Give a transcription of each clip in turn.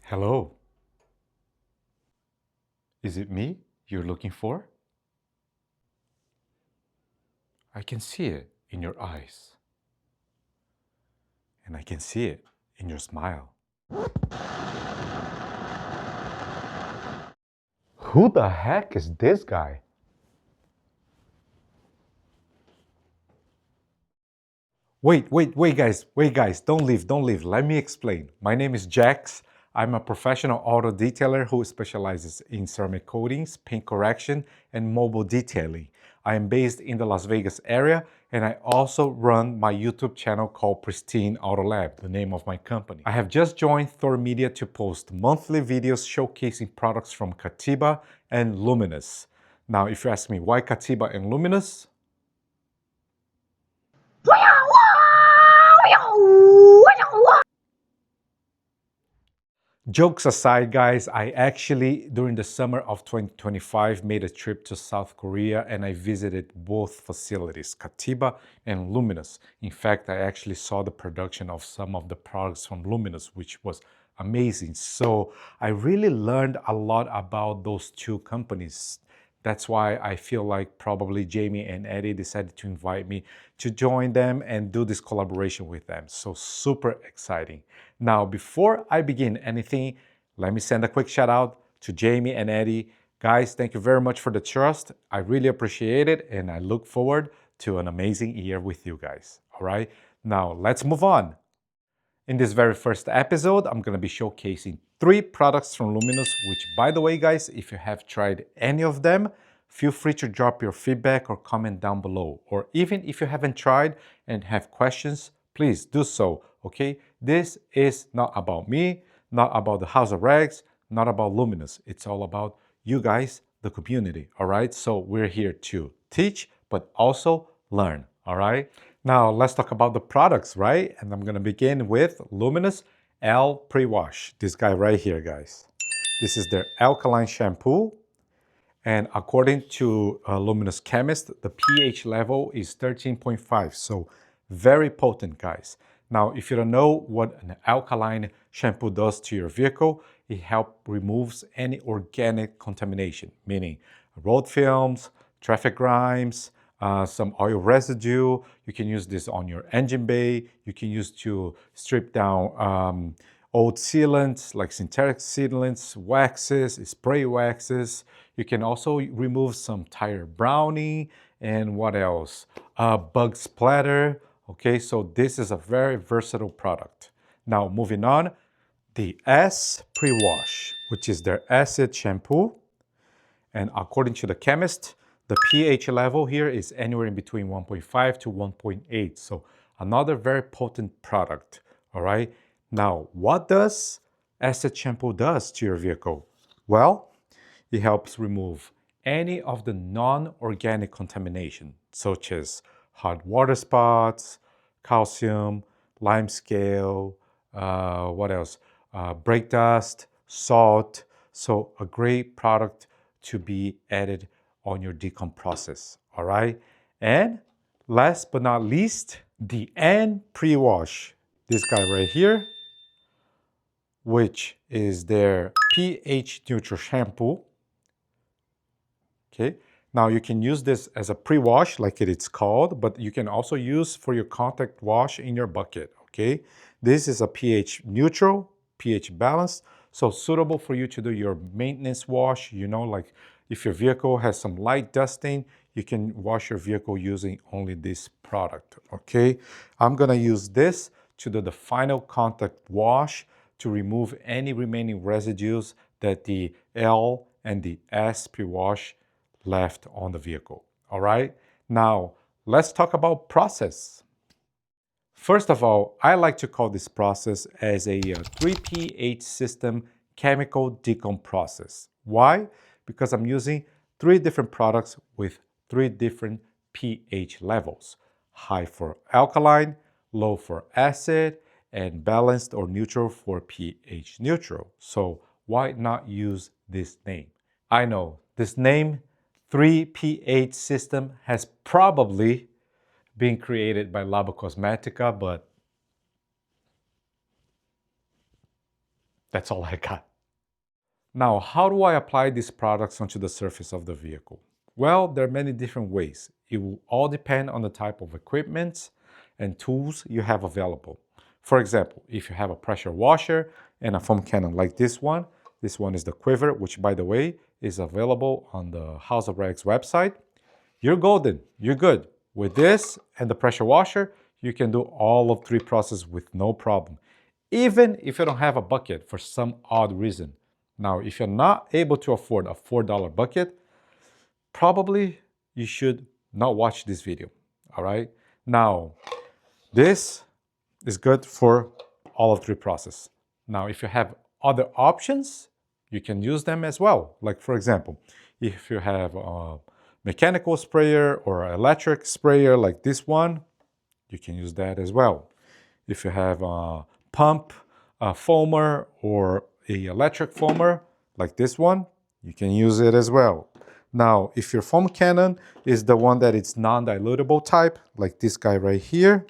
Hello. Is it me you're looking for? I can see it in your eyes. And I can see it in your smile. Who the heck is this guy? Wait, guys, don't leave. Let me explain. My name is Jax. I'm a professional auto detailer who specializes in ceramic coatings, paint correction, and mobile detailing. I am based in the Las Vegas area, and I also run my YouTube channel called Pristine Auto Lab, the name of my company. I have just joined Thor Media to post monthly videos showcasing products from Katiba and Luminus. Now, if you ask me why Katiba and Luminus, jokes aside, guys, I actually, during the summer of 2025, made a trip to South Korea and I visited both facilities, Katiba and Luminus. In fact, I actually saw the production of some of the products from Luminus, which was amazing. So I really learned a lot about those two companies. That's why I feel like probably Jamie and Eddie decided to invite me to join them and do this collaboration with them. So super exciting. Now, before I begin anything, let me send a quick shout out to Jamie and Eddie. Guys, thank you very much for the trust. I really appreciate it and I look forward to an amazing year with you guys. All right, now let's move on. In this very first episode, I'm going to be showcasing 3 products from Luminous, which, by the way, guys, if you have tried any of them, feel free to drop your feedback or comment down below. Or even if you haven't tried and have questions, please do so, okay? This is not about me, not about the House of Rags, not about Luminous. It's all about you guys, the community, all right? So we're here to teach, but also learn, all right? Now let's talk about the products, right? And I'm gonna begin with Luminous L Pre-Wash. This guy right here, guys. This is their alkaline shampoo. And according to Luminous Chemist, the pH level is 13.5. So very potent, guys. Now, if you don't know what an alkaline shampoo does to your vehicle, it helps removes any organic contamination, meaning road films, traffic grime, some oil residue. You can use this on your engine bay. You can use to strip down old sealants like synthetic sealants, waxes, spray waxes. You can also remove some tire browning and what else? Bug splatter. Okay, so this is a very versatile product. Now moving on, the S Pre-Wash, which is their acid shampoo. And according to the chemist, the pH level here is anywhere in between 1.5 to 1.8. So another very potent product, all right? Now, what does acid shampoo does to your vehicle? Well, it helps remove any of the non-organic contamination, such as hot water spots, calcium, lime scale, what else? Brake dust, salt. So a great product to be added on your decom process, all right? And last but not least, the N Pre-Wash. This guy right here, which is their pH neutral shampoo. Okay, now you can use this as a pre-wash like it's called, but you can also use for your contact wash in your bucket, okay? This is a pH neutral, pH balanced, so suitable for you to do your maintenance wash, you know, like if your vehicle has some light dusting, you can wash your vehicle using only this product, okay? I'm gonna use this to do the final contact wash to remove any remaining residues that the L and the S pre-wash left on the vehicle, all right? Now, let's talk about process. First of all, I like to call this process as a 3pH system chemical decom process. Why? Because I'm using 3 different products with 3 different pH levels. High for alkaline, low for acid, and balanced or neutral for pH neutral. So why not use this name? I know this name 3pH system has probably been created by Labo Cosmetica, but That's all I got. Now, how do I apply these products onto the surface of the vehicle? Well, there are many different ways. It will all depend on the type of equipment and tools you have available. For example, if you have a pressure washer and a foam cannon like this one is the Quiver, which by the way is available on the House of Rags website. You're golden, you're good. With this and the pressure washer, you can do all of three processes with no problem, even if you don't have a bucket for some odd reason. Now, if you're not able to afford a $4 bucket, probably you should not watch this video, all right? Now, this is good for all of three processes. Now, if you have other options, you can use them as well. Like for example, if you have a mechanical sprayer or electric sprayer like this one, you can use that as well. If you have a pump, a foamer, or a electric foamer like this one, you can use it as well. Now, if your foam cannon is the one that it's non-dilutable type, like this guy right here,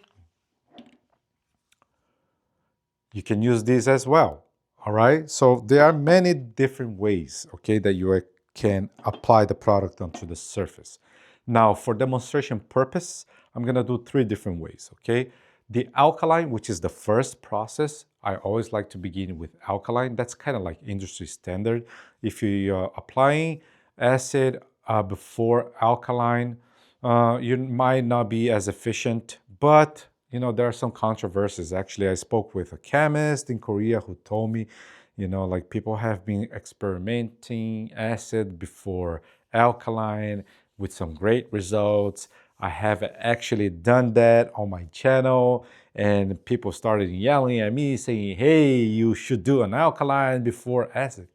you can use this as well. All right, so there are many different ways, okay, that you can apply the product onto the surface. Now, for demonstration purpose, I'm gonna do three different ways, okay? The alkaline, which is the first process, I always like to begin with alkaline. That's kind of like industry standard. If you're applying acid before alkaline, you might not be as efficient, but you know, there are some controversies. Actually, I spoke with a chemist in Korea who told me, you know, like people have been experimenting acid before alkaline with some great results. I have actually done that on my channel, and people started yelling at me saying, hey, you should do an alkaline before acid.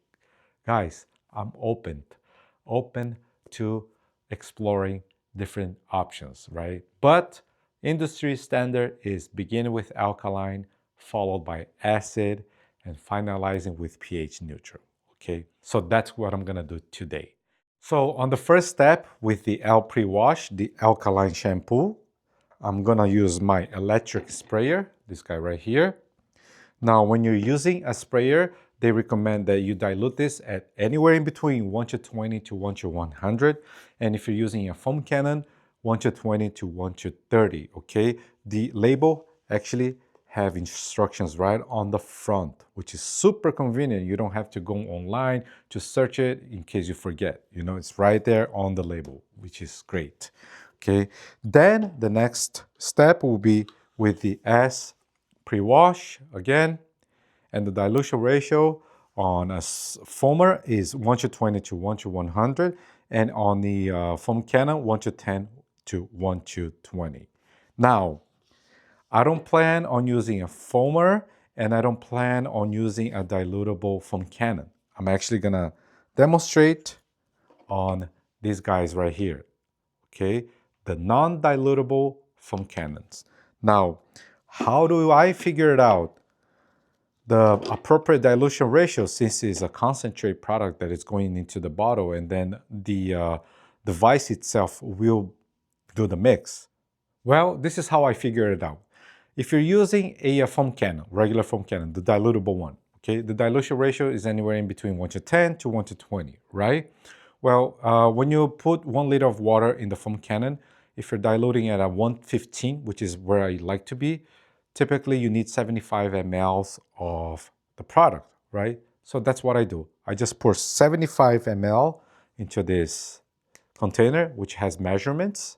Guys, I'm open to exploring different options, right? But industry standard is begin with alkaline, followed by acid, and finalizing with pH neutral, okay? So that's what I'm gonna do today. So on the first step with the pre-wash, the alkaline shampoo, I'm gonna use my electric sprayer, this guy right here. Now, when you're using a sprayer, they recommend that you dilute this at anywhere in between 1 to 20 to 1 to 100. And if you're using a foam cannon, 1 to 20 to 1 to 30, okay? The label actually have instructions right on the front, which is super convenient. You don't have to go online to search it in case you forget. You know, it's right there on the label, which is great, okay? Then the next step will be with the S pre-wash again, and the dilution ratio on a foamer is 1 to 20 to 1 to 100, and on the foam cannon 1 to 10 to 1 to 20. Now, I don't plan on using a foamer, and I don't plan on using a dilutable foam cannon. I'm actually gonna demonstrate on these guys right here, okay? The non-dilutable foam cannons. Now, how do I figure it out? The appropriate dilution ratio, since it's a concentrate product that is going into the bottle, and then the device itself will do the mix. Well, this is how I figure it out. If you're using a foam cannon, regular foam cannon, the dilutable one, okay, the dilution ratio is anywhere in between 1 to 10 to 1 to 20, right? Well, when you put 1 liter of water in the foam cannon, if you're diluting at a 115, which is where I like to be, typically you need 75 mLs of the product, right? So that's what I do. I just pour 75 ml into this container, which has measurements,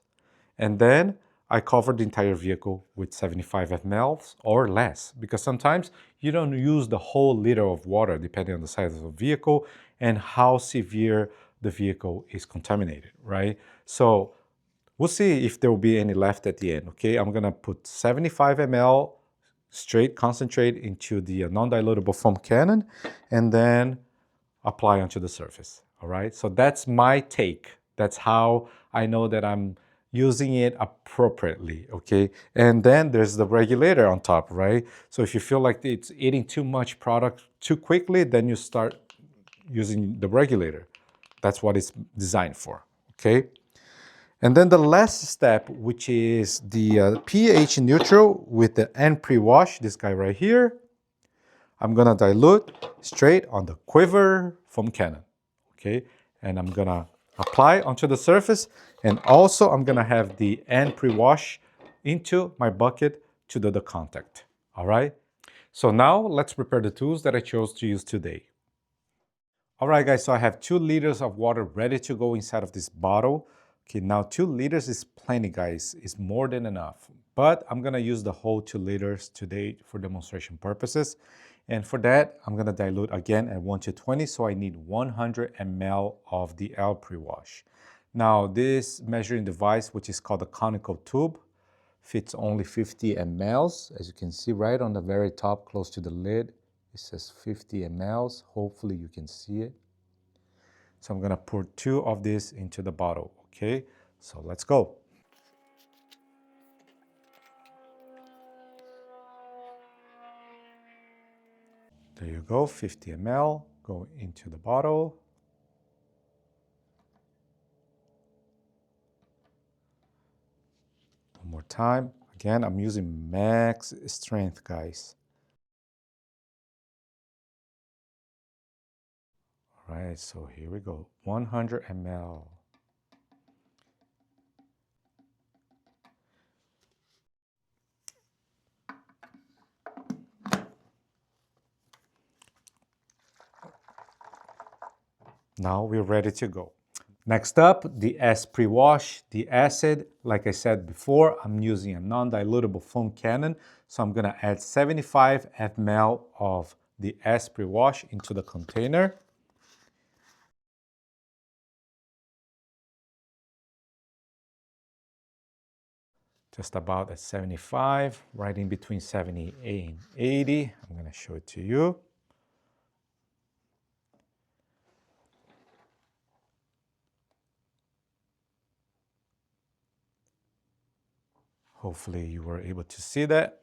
and then I cover the entire vehicle with 75 mLs or less, because sometimes you don't use the whole liter of water depending on the size of the vehicle and how severe the vehicle is contaminated, right? So we'll see if there will be any left at the end, okay? I'm gonna put 75 ml straight concentrate into the non-dilutable foam cannon and then apply onto the surface, all right? So that's my take. That's how I know that I'm using it appropriately, okay? And then there's the regulator on top, right? So if you feel like it's eating too much product too quickly, then you start using the regulator. That's what it's designed for, okay? And then the last step, which is the pH neutral with the end pre-wash, this guy right here. I'm gonna dilute straight on the quiver foam cannon, okay? And I'm gonna apply onto the surface, and also I'm gonna have the end pre-wash into my bucket to do the contact, all right? So now let's prepare the tools that I chose to use today. All right, guys, so I have 2 liters of water ready to go inside of this bottle. Okay, now 2 liters is plenty, guys. It's more than enough. But I'm gonna use the whole 2 liters today for demonstration purposes. And for that, I'm gonna dilute again at 1 to 20, so I need 100 ml of the L pre-wash. Now, this measuring device, which is called a conical tube, fits only 50 mLs. As you can see right on the very top, close to the lid, it says 50 mLs. Hopefully you can see it. So I'm gonna pour 2 of this into the bottle, okay? So let's go. There you go, 50 ml, go into the bottle. One more time. Again, I'm using max strength, guys. All right, so here we go, 100 ml. Now we're ready to go. Next up, the S pre-wash, the acid. Like I said before, I'm using a non-dilutable foam cannon, so I'm gonna add 75 ml of the S pre-wash into the container. Just about at 75, right in between 70 and 80. I'm gonna show it to you. Hopefully you were able to see that.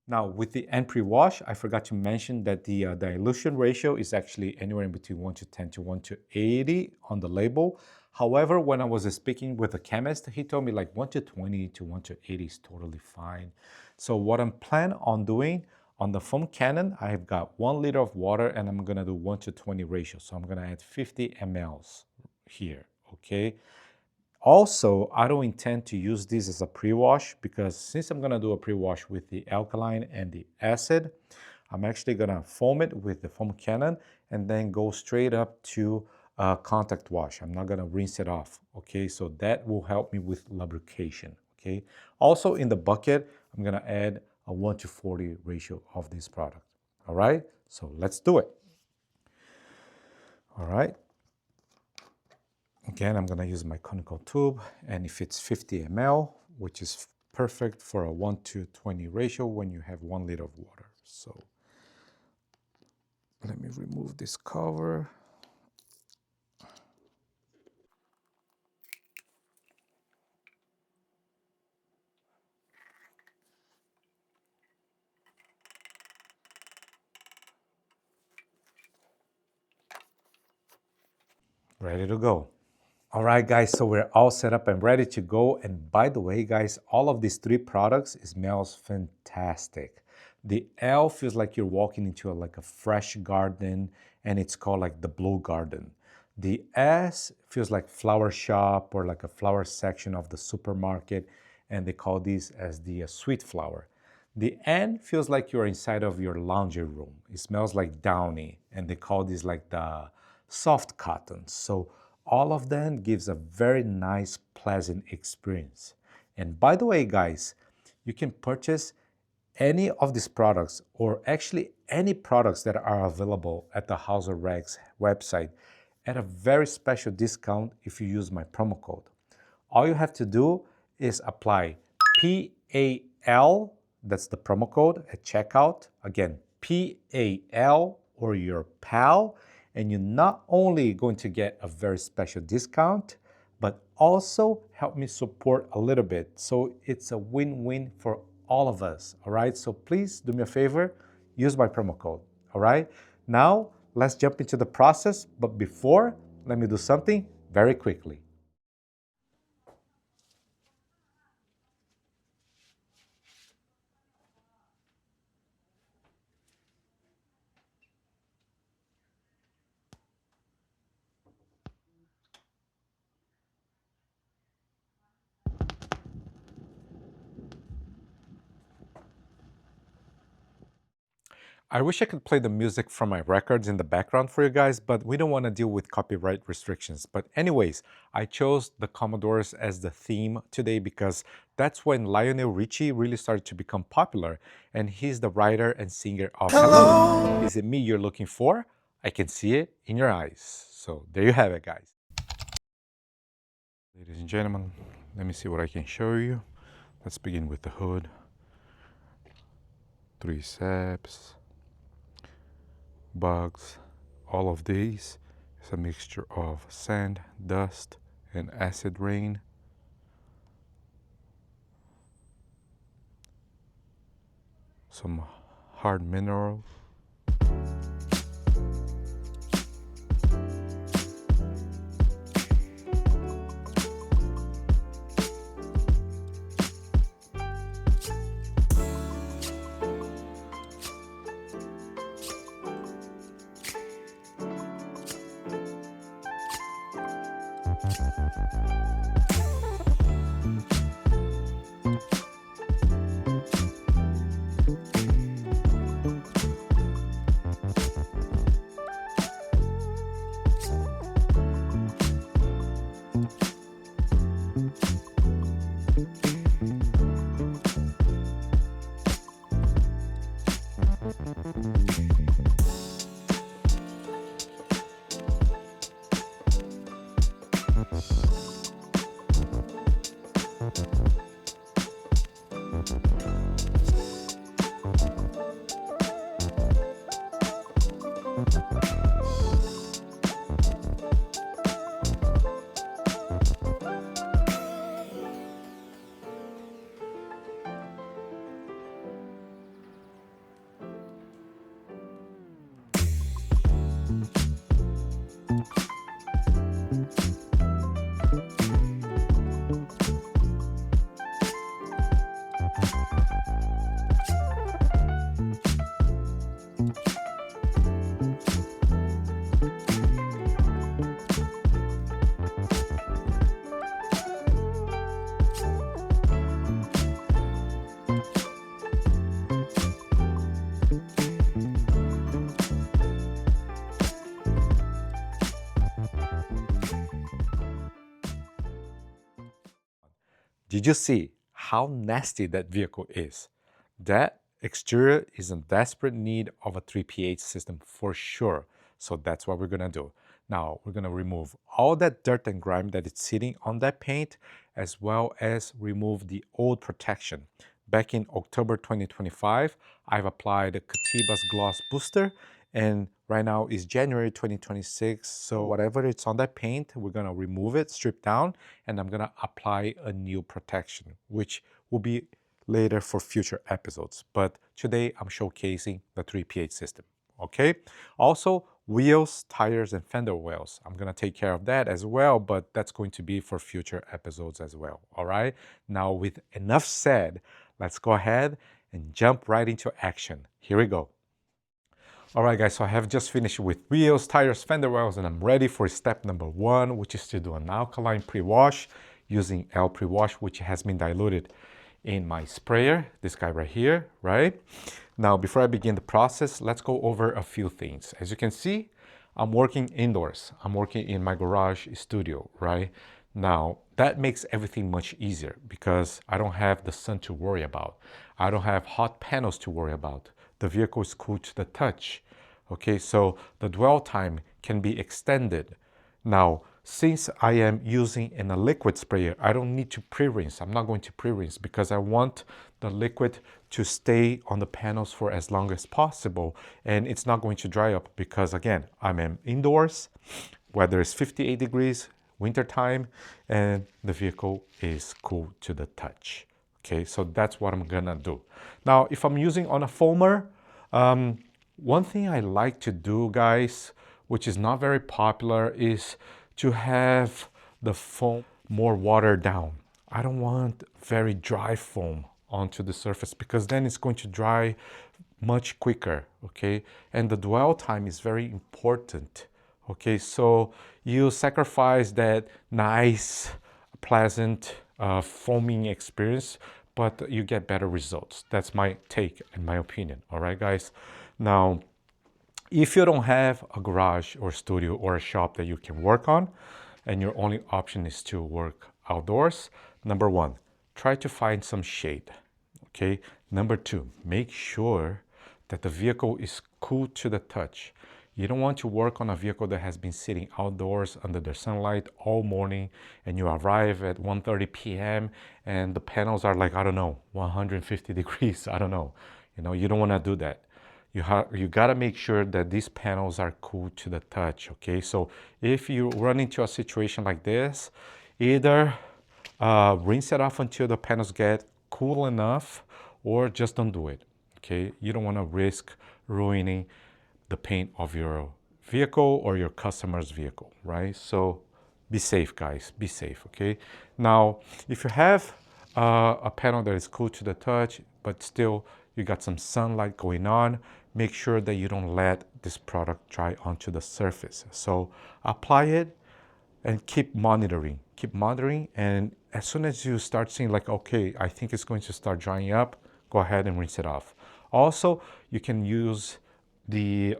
Now with the end pre-wash, I forgot to mention that the dilution ratio is actually anywhere in between 1 to 10 to 1 to 80 on the label. However, when I was speaking with a chemist, he told me like 1 to 20 to 1 to 80 is totally fine. So what I'm planning on doing on the foam cannon, I've got 1 liter of water and I'm gonna do 1 to 20 ratio. So I'm gonna add 50 mLs here, okay? Also, I don't intend to use this as a pre-wash because since I'm gonna do a pre-wash with the alkaline and the acid, I'm actually gonna foam it with the foam cannon and then go straight up to contact wash. I'm not gonna rinse it off, okay? So that will help me with lubrication, okay? Also in the bucket, I'm gonna add a 1 to 40 ratio of this product, all right? So let's do it. All right. Again, I'm gonna use my conical tube and it fits 50 ml, which is perfect for a 1 to 20 ratio when you have 1 liter of water. So let me remove this cover. Ready to go. All right, guys, so we're all set up and ready to go. And by the way, guys, all of these 3 products smells fantastic. The L feels like you're walking into like a fresh garden, and it's called like the Blue Garden. The S feels like flower shop or like a flower section of the supermarket, and they call these as the sweet flower. The N feels like you're inside of your laundry room. It smells like downy, and they call these like the soft cotton. So all of them gives a very nice, pleasant experience. And by the way, guys, you can purchase any of these products or actually any products that are available at the House of Rags website at a very special discount if you use my promo code. All you have to do is apply PAL, that's the promo code at checkout. Again, PAL or your PAL, and you're not only going to get a very special discount, but also help me support a little bit. So it's a win-win for all of us, all right? So please do me a favor, use my promo code, all right? Now, let's jump into the process, but before, let me do something very quickly. I wish I could play the music from my records in the background for you guys, but we don't want to deal with copyright restrictions. But anyways, I chose the Commodores as the theme today because that's when Lionel Richie really started to become popular, and he's the writer and singer of Hello, Is It Me You're Looking For? I can see it in your eyes. So there you have it, guys. Ladies and gentlemen, let me see what I can show you. Let's begin with the hood. 3 steps. Bugs. All of these is a mixture of sand, dust, and acid rain. Some hard minerals. Did you see how nasty that vehicle is? That exterior is in desperate need of a 3pH system for sure. So that's what we're gonna do. Now we're gonna remove all that dirt and grime that is sitting on that paint, as well as remove the old protection. Back in October 2025, I've applied Katiba's Gloss Booster, and right now is January 2026, so whatever it's on that paint, we're gonna remove it, strip down, and I'm gonna apply a new protection, which will be later for future episodes. But today I'm showcasing the 3pH system, okay? Also, wheels, tires, and fender wells. I'm gonna take care of that as well, but that's going to be for future episodes as well, all right? Now, with enough said, let's go ahead and jump right into action. Here we go. All right, guys, so I have just finished with wheels, tires, fender wells, and I'm ready for step number 1, which is to do an alkaline pre-wash using L pre-wash, which has been diluted in my sprayer, this guy right here, right? Now, before I begin the process, let's go over a few things. As you can see, I'm working indoors. I'm working in my garage studio, right? Now, that makes everything much easier because I don't have the sun to worry about. I don't have hot panels to worry about. The vehicle is cool to the touch. Okay, so the dwell time can be extended. Now, since I am using a liquid sprayer, I don't need to pre-rinse. I'm not going to pre-rinse because I want the liquid to stay on the panels for as long as possible, and it's not going to dry up because, again, I'm indoors, weather is 58 degrees, winter time, and the vehicle is cool to the touch. Okay, so that's what I'm gonna do. Now, if I'm using on a foamer, one thing I like to do, guys, which is not very popular, is to have the foam more watered down. I don't want very dry foam onto the surface because then it's going to dry much quicker, okay? And the dwell time is very important, okay? So you sacrifice that nice, pleasant foaming experience, but you get better results. That's my take and my opinion, all right, guys? Now, if you don't have a garage or studio or a shop that you can work on, and your only option is to work outdoors, number one, try to find some shade, okay? Number two, make sure that the vehicle is cool to the touch. You don't want to work on a vehicle that has been sitting outdoors under the sunlight all morning, and you arrive at 1:30 p.m. and the panels are like, I don't know, 150 degrees, I don't know. You don't want to do that. You gotta make sure that these panels are cool to the touch, okay? So if you run into a situation like this, either rinse it off until the panels get cool enough, or just don't do it, okay? You don't wanna risk ruining the paint of your vehicle or your customer's vehicle, right? So be safe, guys, be safe, okay? Now, if you have a panel that is cool to the touch, but still you got some sunlight going on, make sure that you don't let this product dry onto the surface. So apply it and keep monitoring, and as soon as you start seeing like, okay, I think it's going to start drying up, go ahead and rinse it off. Also, you can use the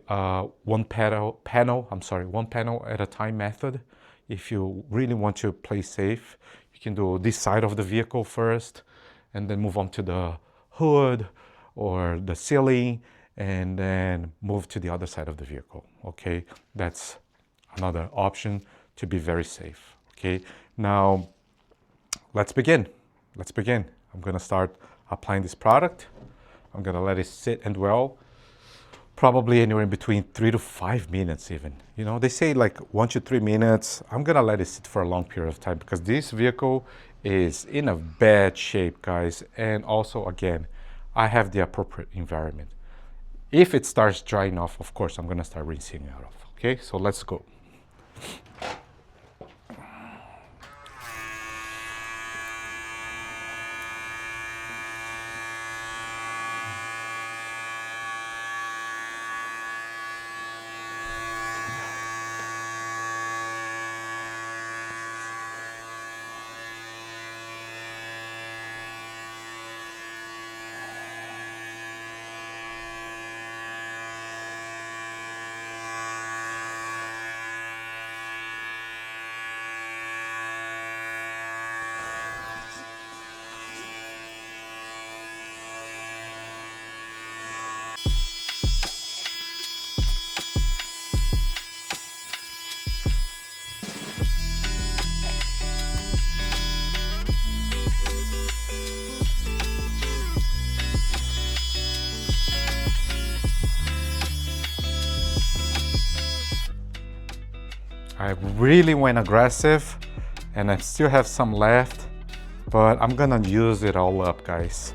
one panel at a time method. If you really want to play safe, you can do this side of the vehicle first and then move on to the hood or the ceiling, and then move to the other side of the vehicle, okay? That's another option to be very safe, okay? Now, let's begin. I'm gonna start applying this product. I'm gonna let it sit and dwell, probably anywhere in between 3 to 5 minutes even. They say like 1 to 3 minutes. I'm gonna let it sit for a long period of time because this vehicle is in a bad shape, guys. And also, again, I have the appropriate environment. If it starts drying off, of course, I'm gonna start rinsing it off, okay? So let's go. I really went aggressive and I still have some left, but I'm gonna use it all up, guys.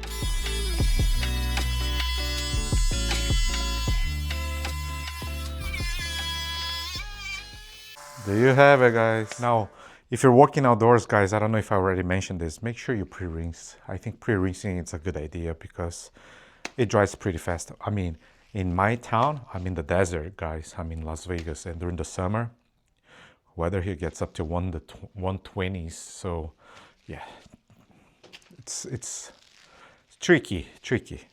There you have it, guys. Now, if you're working outdoors, guys, I don't know if I already mentioned this, make sure you pre-rinse. I think pre-rinsing is a good idea because it dries pretty fast. I mean, in my town, I'm in the desert, guys. I'm in Las Vegas, and during the summer, weather here gets up to 120s. So yeah, it's tricky,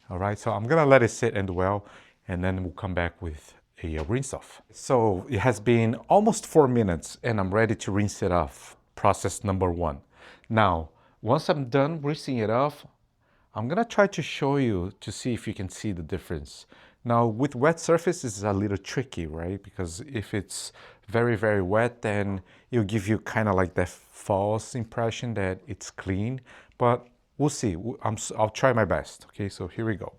all right? So I'm gonna let it sit and dwell, and then we'll come back with a rinse off. So it has been almost 4 minutes and I'm ready to rinse it off. Process number 1. Now, once I'm done rinsing it off, I'm gonna try to show you to see if you can see the difference. Now, with wet surface, it's a little tricky, right? Because if it's very, very wet, then it'll give you kind of like that false impression that it's clean, but we'll see. I'll try my best. Okay, so here we go.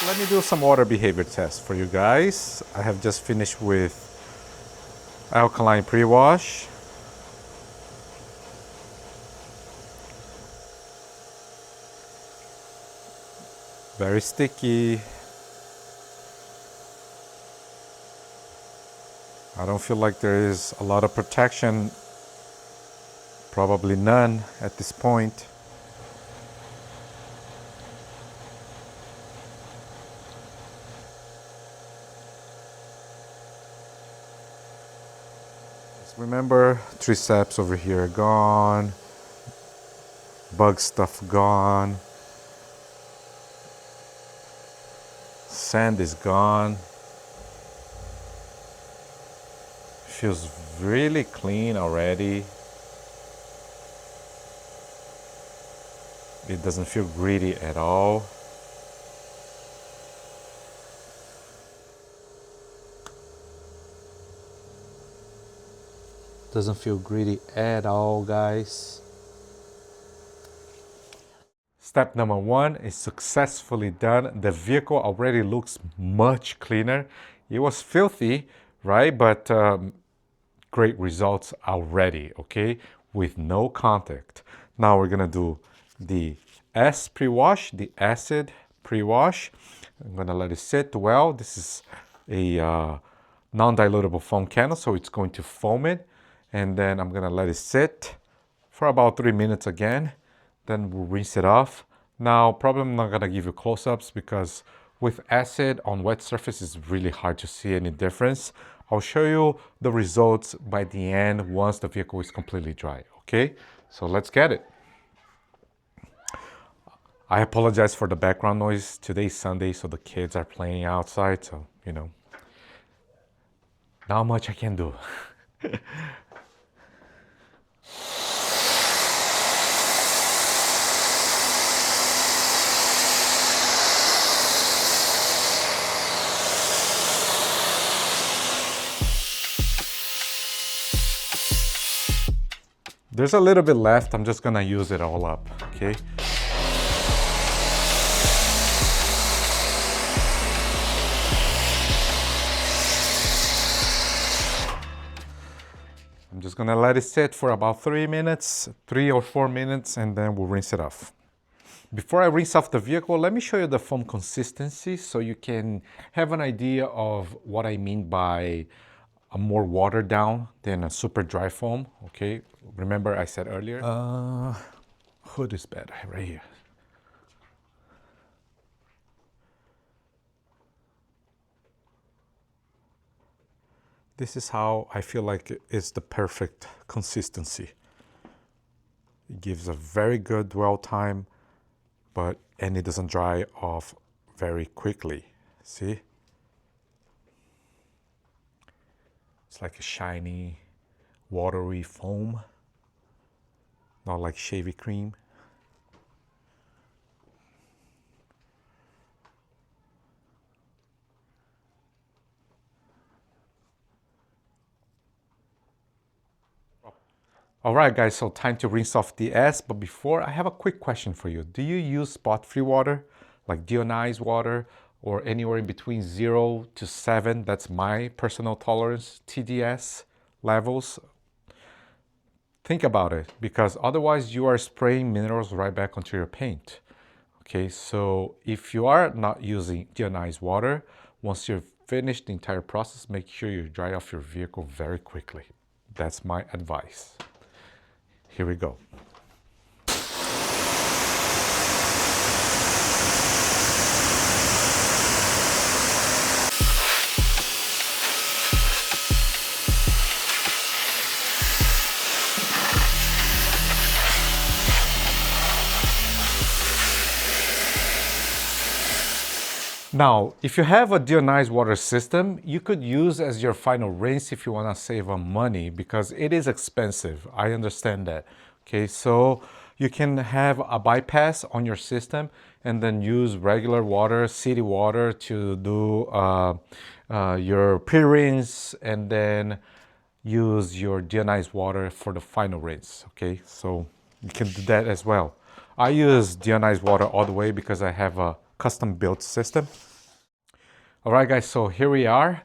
Let me do some water behavior tests for you guys. I have just finished with Alkaline pre-wash. Very sticky. I don't feel like there is a lot of protection. Probably none at this point. Just remember, triceps over here gone. Bug stuff gone. Sand is gone. Feels really clean already. It doesn't feel gritty at all. Doesn't feel gritty at all, guys. Step number 1 is successfully done. The vehicle already looks much cleaner. It was filthy, right? But great results already, okay? With no contact. Now we're gonna do the S pre-wash, the acid pre-wash. I'm gonna let it sit well. This is a non-dilutable foam candle, so it's going to foam it. And then I'm gonna let it sit for about 3 minutes again. Then we'll rinse it off. Now, probably I'm not gonna give you close-ups because with acid on wet surface, it's really hard to see any difference. I'll show you the results by the end once the vehicle is completely dry, okay? So let's get it. I apologize for the background noise. Today's Sunday, so the kids are playing outside, so, you know, not much I can do. There's a little bit left. I'm just gonna use it all up, okay? I'm just gonna let it sit for about 3 minutes, 3 or 4 minutes, and then we'll rinse it off. Before I rinse off the vehicle, let me show you the foam consistency so you can have an idea of what I mean by a more watered down than a super dry foam, okay? Remember I said earlier? Hood is bad, right here. This is how I feel like it's the perfect consistency. It gives a very good dwell time, and it doesn't dry off very quickly. See? It's like a shiny, watery foam, not like shavy cream. All right, guys, so time to rinse off the S, but before, I have a quick question for you. Do you use spot-free water, like deionized water, or anywhere in between 0 to 7? That's my personal tolerance, TDS levels. Think about it, because otherwise you are spraying minerals right back onto your paint. Okay, so if you are not using deionized water, once you've finished the entire process, make sure you dry off your vehicle very quickly. That's my advice. Here we go. Now, if you have a deionized water system, you could use as your final rinse if you want to save on money, because it is expensive. I understand that. Okay, so you can have a bypass on your system and then use regular water, city water, to do your pre-rinse, and then use your deionized water for the final rinse. Okay, so you can do that as well. I use deionized water all the way because I have a custom built system. All right, guys, so here we are.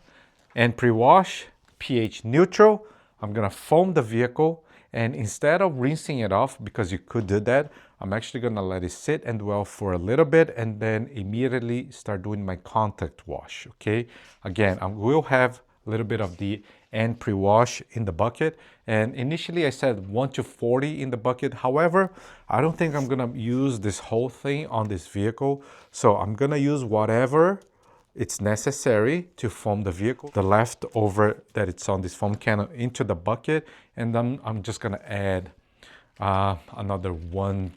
And pre-wash, pH neutral. I'm gonna foam the vehicle, and instead of rinsing it off, because you could do that, I'm actually gonna let it sit and dwell for a little bit and then immediately start doing my contact wash, okay? Again, I will have a little bit of the end pre-wash in the bucket, and initially I said 1 to 40 in the bucket. However, I don't think I'm gonna use this whole thing on this vehicle, so I'm gonna use whatever it's necessary to foam the vehicle, the leftover that it's on this foam can into the bucket, and then I'm just gonna add another 1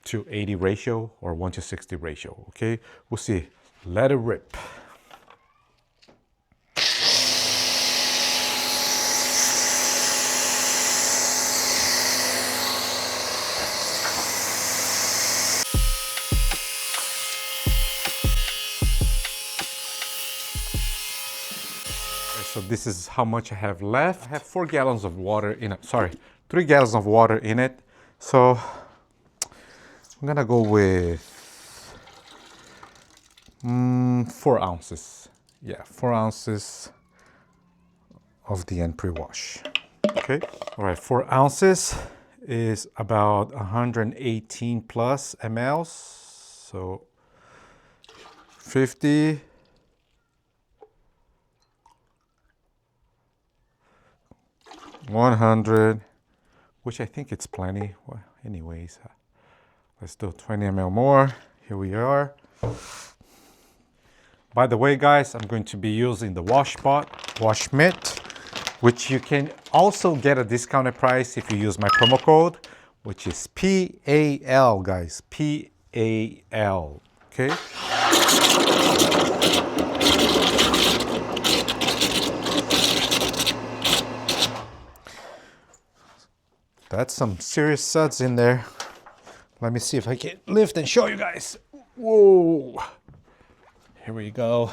to 80 ratio or 1 to 60 ratio, okay? We'll see. Let it rip. So this is how much I have left. I have 4 gallons of water in it. Sorry, 3 gallons of water in it. So I'm gonna go with 4 ounces. Yeah, 4 ounces of the end pre-wash. Okay, all right, 4 ounces is about 118 plus mLs. So 50. 100, which I think it's plenty. Well, anyways, let's do 20 ml more. Here we are. By the way, guys, I'm going to be using the wash mitt, which you can also get a discounted price if you use my promo code, which is PAL, guys, PAL, okay? That's some serious suds in there. Let me see if I can lift and show you guys. Whoa. Here we go.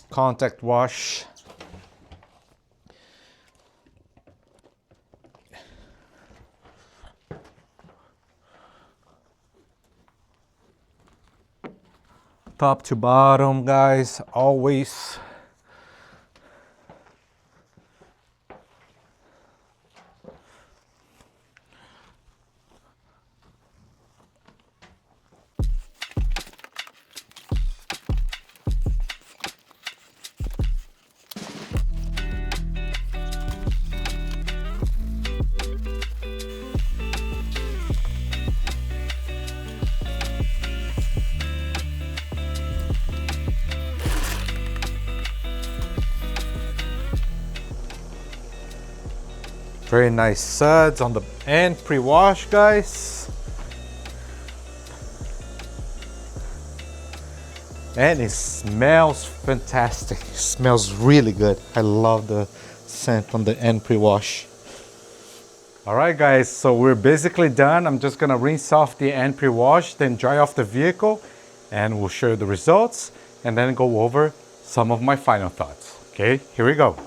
Contact wash. Top to bottom, guys, always. Very nice suds on the end pre-wash, guys. And it smells fantastic. It smells really good. I love the scent on the end pre-wash. All right, guys, so we're basically done. I'm just gonna rinse off the end pre-wash, then dry off the vehicle, and we'll show you the results, and then go over some of my final thoughts. Okay, here we go.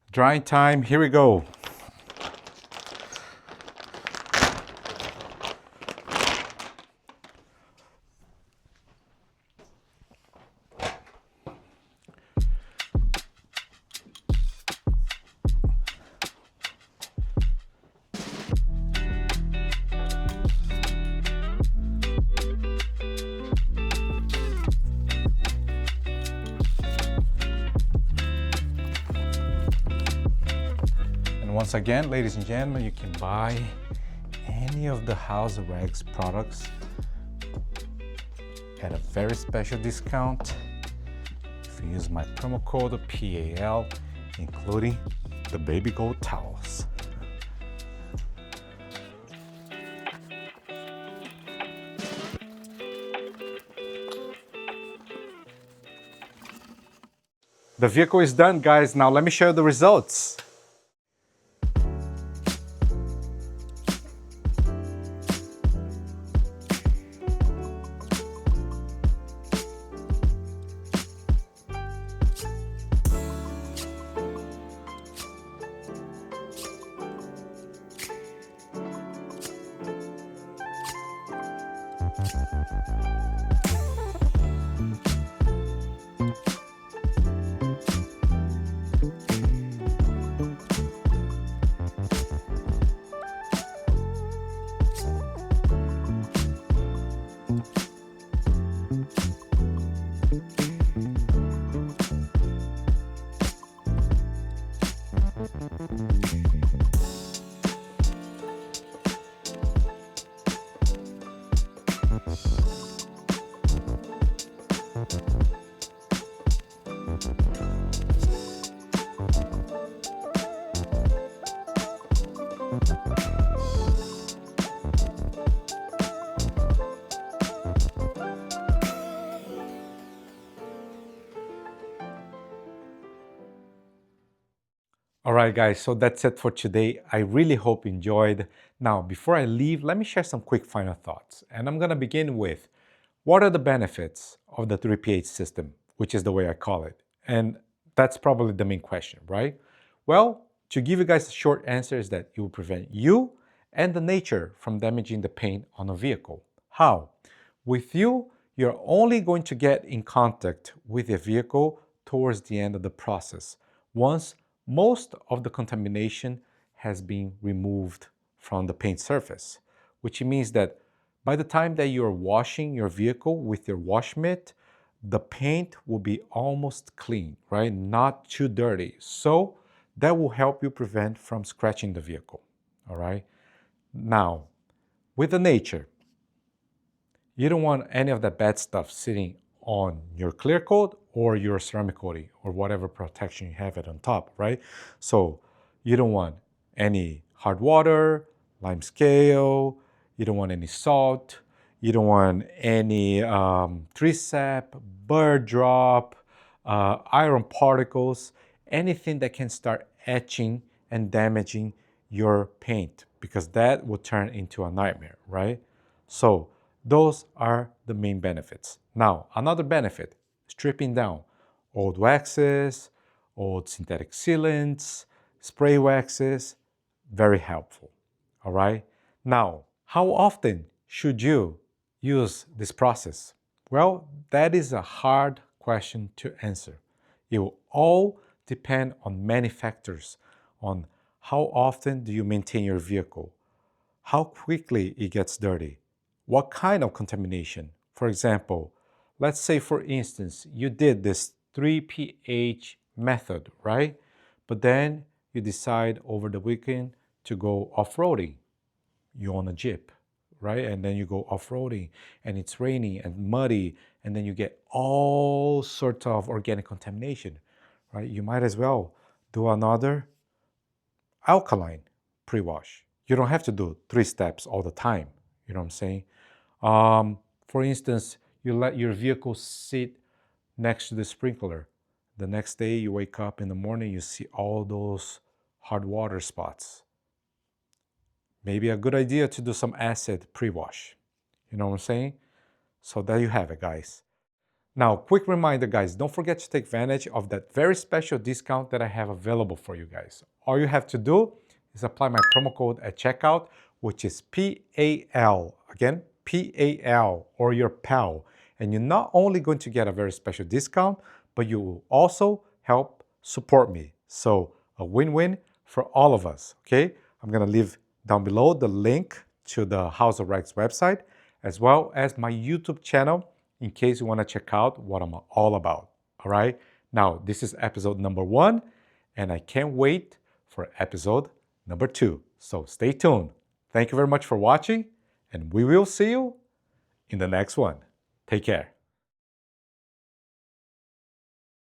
Drying time, here we go. Once again, ladies and gentlemen, you can buy any of the House of Rags products at a very special discount if you use my promo code PAL, including the baby gold towels. The vehicle is done, guys. Now let me show you the results. All right, guys, so that's it for today. I really hope you enjoyed. Now, before I leave, let me share some quick final thoughts. And I'm going to begin with what are the benefits of the 3pH system, which is the way I call it? And that's probably the main question, right? Well, to give you guys a short answer is that it will prevent you and the nature from damaging the paint on a vehicle. How? With you, you're only going to get in contact with the vehicle towards the end of the process, once most of the contamination has been removed from the paint surface, which means that by the time that you're washing your vehicle with your wash mitt, the paint will be almost clean, right? Not too dirty. So that will help you prevent from scratching the vehicle, all right? Now, with the nature, you don't want any of that bad stuff sitting on your clear coat or your ceramic coating or whatever protection you have it on top, right? So you don't want any hard water, lime scale, you don't want any salt, you don't want any tree sap, bird drop, iron particles, anything that can start etching and damaging your paint, because that will turn into a nightmare, right? So those are the main benefits. Now, another benefit, stripping down old waxes, old synthetic sealants, spray waxes, very helpful, all right? Now, how often should you use this process? Well, that is a hard question to answer. It will all depend on many factors, on how often do you maintain your vehicle, how quickly it gets dirty, what kind of contamination. For example, let's say for instance, you did this 3pH method, right? But then you decide over the weekend to go off-roading. You own a Jeep, right? And then you go off-roading and it's rainy and muddy, and then you get all sorts of organic contamination, right? You might as well do another alkaline pre-wash. You don't have to do 3 steps all the time. You know what I'm saying? For instance, you let your vehicle sit next to the sprinkler. The next day you wake up in the morning, you see all those hard water spots. Maybe a good idea to do some acid pre-wash. You know what I'm saying? So there you have it, guys. Now, quick reminder, guys, don't forget to take advantage of that very special discount that I have available for you guys. All you have to do is apply my promo code at checkout, which is PAL. Again, PAL, or your PAL. And you're not only going to get a very special discount, but you will also help support me. So a win-win for all of us, okay? I'm gonna leave down below the link to the House of Rags website, as well as my YouTube channel, in case you wanna check out what I'm all about, all right? Now, this is episode number 1, and I can't wait for episode number 2. So stay tuned. Thank you very much for watching, and we will see you in the next one. Take care.